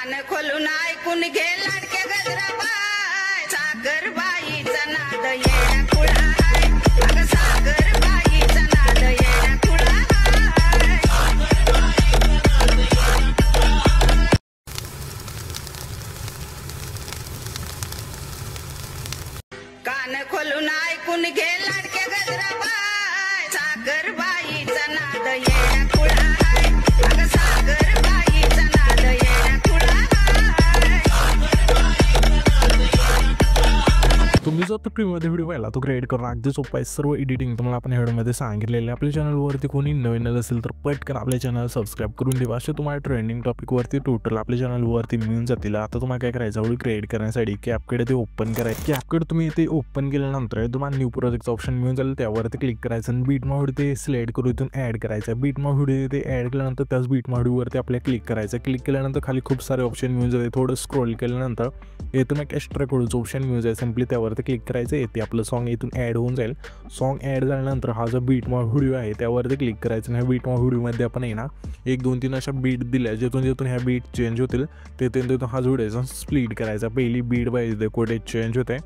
कान खोलून ऐकून घे लाडके गजराबाई, सागरबाईचा नाद येडा कुळा हाय, अगं सागरबाईचा नाद येडा कुळा हाय. कान खोलून ऐकून घे लाडके गजराबाई, सागरबाईचा नाद येडा कुळा हाय, अगं सागरबाईचा नाद येडा कुळा हाय. तुम्ही जो आता प्रीमध्ये व्हिडिओ पाहिला तो क्रिएट करून अगदी सोपा आहे. सर्व एडिटिंग तुम्हाला आपण व्हिडिओमध्ये सांगितलेले. आपल्या चॅनलवरती कोणी नवीन असेल तर पटकन आपल्या चॅनल सबस्क्राईब करून ठेवा. असे तुम्हाला ट्रेंडिंग टॉपिकवरती टोटल आपल्या चॅनलवरती मिळून जातील. आता तुम्हाला काय करायचं, व्हिडिओ क्रिएट करण्यासाठी कॅपकडे ते ओपन करायचं. कॅपकडे तुम्ही ते ओपन केल्यानंतर तुम्हाला न्यू प्रोजेक्टचं ऑप्शन मिळून जाईल, त्यावरती क्लिक करायचं आणि बीट व्हिडिओ ते सिलेक्ट करून इथून ॲड करायचं. बीट व्हिडिओ ते ॲड केल्यानंतर त्याच बीट व्हिडिओवरती आपल्याला क्लिक करायचं. क्लिक केल्यानंतर खाली खूप सारे ऑप्शन मिळून जाते. थोडं स्क्रोल केल्यानंतर इथून एक एक्स्ट्रा कोडचं ऑप्शन मिळून जाईल. सिम्पली त्यावरती क्लिक करायचं. येते आपलं सॉन्ग इथून ॲड होऊन जाईल. सॉन्ग ॲड झाल्यानंतर हा जो बीट व्हिडिओ आहे त्यावरती क्लिक करायचं. आणि ह्या बीट व्हिडिओमध्ये आपण आहे ना 1 2 3 अशा बीट दिल्या, जिथून ह्या बीट चेंज होतील तिथून हा व्हिडिओ स्प्लिट करायचा. पहिली बीट पाहिजे कुठे चेंज होते,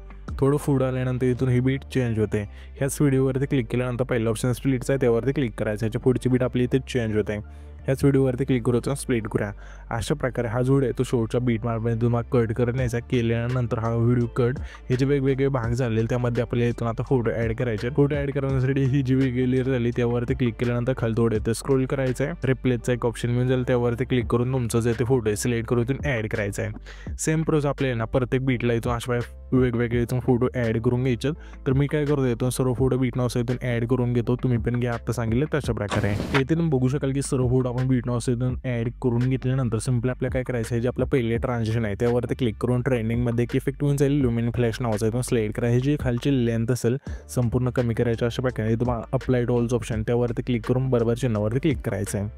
थोडं पुढं आल्यानंतर इथून ही बीट चेंज होते. ह्याच व्हिडिओवरती क्लिक केल्यानंतर पहिला ऑप्शन स्प्लिटचा आहे त्यावरती क्लिक करायचं. ह्याच्या पुढची बीट आपली इथे चेंज होते. ह्याच व्हिडिओवरती क्लिक करून स्प्लिट करूया. अशा प्रकारे हा जो आहे तो शोच्या बीट मार्कमध्ये तुम्हाला कट करण्याचा. केल्यानंतर हा व्हिडिओ कट हे जे वेगवेगळे भाग झाले त्यामध्ये आपल्याला इथून आता फोटो ॲड करायचे. फोटो ॲड करण्यासाठी ही जी वेगळी लेअर झाली त्यावरती क्लिक केल्यानंतर खाली थोडे ते स्क्रोल करायचं आहे. रिप्लेसचा एक ऑप्शन मिळून जाईल, त्यावरती क्लिक करून तुमचं जे ते फोटो आहे सिलेक्ट करून इथून ॲड करायचं आहे. सेम प्रोसेस आपल्याला ना प्रत्येक बीटला इथून अशा वेगवेगळे इथून फोटो ॲड करून घ्यायचे. तर मी काय करतो, इथून सर्व फोटो बीट नाव इथून ॲड करून घेतो. तुम्ही पण घ्या आता सांगितलं तशा प्रकारे. इथे तुम्ही बघू शकाल की सर्व फोटो आपण बीट नाव इथून ॲड करून घेतल्यानंतर सिम्पली आपल्याला काय करायचं आहे, जे आपलं पहिले ट्रान्झॅक्शन आहे त्यावरती क्लिक करून ट्रेंडिंगमध्ये एक इफेक्ट होऊन जाईल. ल्युमिन फ्लॅश नावाचा इथून सिलेक्ट करायची. जी खालची लेंथ असेल संपूर्ण कमी करायची. अशा प्रकारे तुम्हाला अप्लाय टू ऑल्स ऑप्शन त्यावरती क्लिक करून बरोबर चिन्हावरती क्लिक करायचं आहे.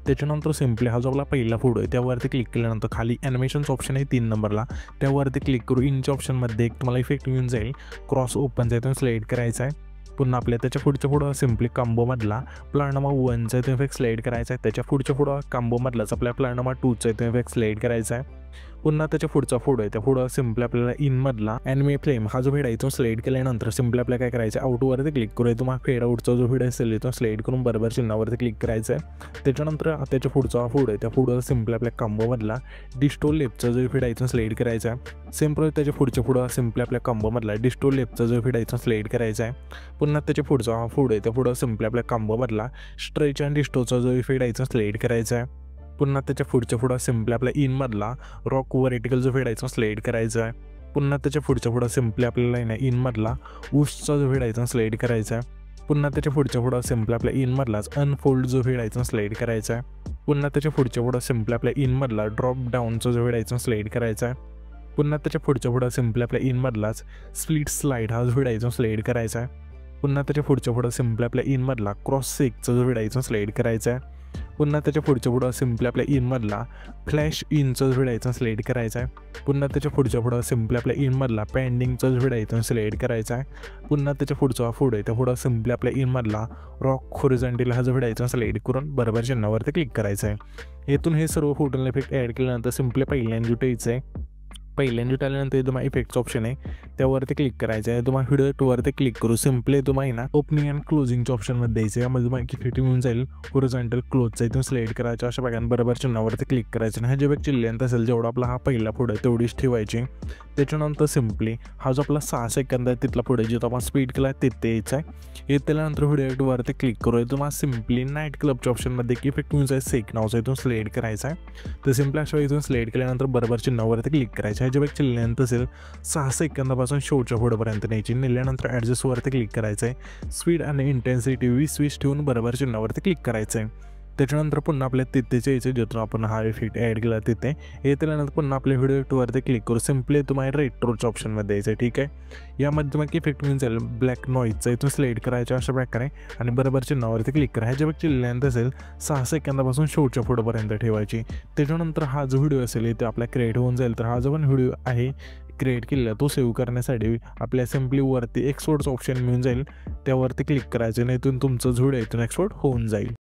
त्याच्यानंतर सिम्पली हा जो आपला पहिला फोटो आहे त्यावरती क्लिक केल्यानंतर खाली ॲनिमेशन्स ऑप्शन आहे 3 नंबरला, त्यावरती क्लिक करू. इंच ऑप्शनमध्ये एक तुम्हाला इफेक्ट येऊन जाईल, क्रॉस ओपनचा इथून सिलेक्ट करायचा आहे. पुन्हा आपल्या त्याच्या पुढं सिम्पली कॉम्बोमधला प्लॅन नंबर 1चा इथून इफेक्ट सिलेक्ट करायचा आहे. त्याच्या पुढं कॉम्बोमधलाच आपल्या प्लॅन नंबर 2चा इथून इफेक्ट सिलेक्ट करायचा आहे. पुन्हा त्याच्या पुढचा फोटो आहे त्या सिम्पली आपल्याला इनमधला ॲनिमे फ्लेम हा जो व्हिडिओ इथून सिलेक्ट केल्यानंतर सिम्पली आपल्याला काय करायचं, आउटवरती क्लिक करू. तुम्हाला फेड आउटचा जो व्हिडिओ असेल इथून सिलेक्ट करून बरोबर चिन्हावरती क्लिक करायचं आहे. त्याच्यानंतर त्याच्या पुढचा फोटो आहे त्या सिम्पली आपल्या कॉम्बोमधला डिस्टो लेफ्टचा जो व्हिडिओ इथून सिलेक्ट करायचा आहे. सेम प्रोसेस त्याच्या पुढं सिम्पली आपल्या कॉम्बोमधला डिस्टो लेफ्टचा जो व्हिडिओ इथून सिलेक्ट करायचा आहे. पुन्हा त्याच्या पुढचा फोटो आहे त्या सिम्पली आपल्या कॉम्बोमधला स्ट्रेच अँड डिस्टोचा जो व्हिडिओ इथून सिलेक्ट करायचा आहे. पुन्हा त्याच्या पुढं सिम्पली आपल्या इनमधला रॉक व्हर्टिकल जो व्हिडिओ इथून सिलेक्ट करायचा आहे. पुन्हा त्याच्या पुढं सिम्पली आपल्याला इनमधला ऊसचा जो व्हिडिओ इथून सिलेक्ट करायचा आहे. पुन्हा त्याच्या पुढं सिम्पली आपल्या इनमधलाच अनफोल्ड जो व्हिडिओ इथून सिलेक्ट करायचा आहे. पुन्हा त्याच्या पुढं सिम्पली आपल्या इनमधला ड्रॉप डाऊनचा जो व्हिडिओ इथून सिलेक्ट करायचा आहे. पुन्हा त्याच्या पुढं सिम्पली आपल्या इनमधलाच स्प्लिट स्लाइड हा व्हिडिओ इथून सिलेक्ट करायचा आहे. पुन्हा त्याच्या पुढं सिम्पली आपल्या इनमधला क्रॉस सेकचा जो व्हिडिओ इथून सिलेक्ट करायचा आहे. पुन्हा त्याच्या पुढं सिम्पली आपल्या इनमधला फ्लॅश इनचा व्हिडिओ इथून सिलेक्ट करायचा आहे. पुन्हा त्याच्या पुढं सिम्पली आपल्या इनमधला पेंडिंगचा व्हिडिओ इथून सिलेक्ट करायचा आहे. पुन्हा त्याच्या पुढचा फोटो आहे त्या सिम्पली आपल्या इनमधला रॉक हॉरिझॉन्टल हा जो व्हिडिओ इथून सिलेक्ट करून बरोबर चिन्हावरती क्लिक करायचं आहे. इथून हे सर्व फोटोला इफेक्ट ॲड केल्यानंतर सिम्पली पहिल्यांदा जुटायचं आहे. पहिल्यांदा आल्यानंतर तुम्हाला इफेक्टचं ऑप्शन आहे त्यावरती क्लिक करायचं आहे. तुम्हाला व्हिडिओ टूवरती क्लिक करू. सिम्पली तुम्हाला ना ओपनिंग अँड क्लोजिंगच्या ऑप्शनमध्ये द्यायचं आहे. यामध्ये तुम्हाला इफेक्ट मिळून जाईल हॉरिझॉन्टल क्लोजचा इथून सिलेक्ट करायचं. अशा प्रकारे बरोबर चिन्हावरती क्लिक करायचं. आणि हा जे व्यक्ती लेंथ असेल जेवढा आपला हा पहिला फोटो आहे तेवढीच ठेवायची. त्याच्यानंतर सिम्पली हा जो आपला 6 सेकंद आहे तिथला पुढे जिथं आपण स्पीड केला आहे तिथे यायचं आहे. येतल्यानंतर व्हिडिओ टूवरती क्लिक करू. तुम्हाला सिम्पली नाईट क्लबच्या ऑप्शनमध्ये एक इफेक्ट मिळून जाईल सेक नावचा इथून सिलेक्ट करायचा आहे. तर सिम्पली अशा इथून सिलेक्ट केल्यानंतर बरोबर चिन्हावरती क्लिक करायचं आहे. जे व्यक्ती लेंथ असेल 6 सेकंदापासून शेवटच्या फोटोपर्यंत न्यायची. नेल्यानंतर ॲडजस्टवरती क्लिक करायचं आहे. स्पीड आणि इंटेन्सिटी 20 ठेवून बरोबर चिन्हावरती क्लिक करायचं आहे. त्याच्यानंतर पुन्हा आपल्या तिथेच यायचं जिथून आपण हा इफेक्ट ॲड केला तिथे येतल्यानंतर पुन्हा आपल्या व्हिडिओ टूवरती क्लिक करू. सिम्पली तुम्हाला रेट्रोच्या ऑप्शनमध्ये यायचं आहे. ठीक आहे, यामध्ये तुम्हाला इफेक्ट मिळून जाईल ब्लॅक नॉईजचा इथून सिलेक्ट करायचा अशा प्रकारे आणि बरोबर चिन्हावरती क्लिक करा. ह्याच्या व्यक्ती लेंथ असेल 6 सेकंदापासून शेवटच्या फोटोपर्यंत ठेवायची. त्याच्यानंतर हा जो व्हिडिओ असेल इथे आपला क्रिएट होऊन जाईल. तर हा जो पण व्हिडिओ आहे क्रिएट केलेला तो सेव्ह करण्यासाठी आपल्या सिम्पली वरती एक्सपोर्टचं ऑप्शन मिळून जाईल त्यावरती क्लिक करायचं आणि इथून तुमचं व्हिडिओ इथून एक्सपोर्ट होऊन जाईल.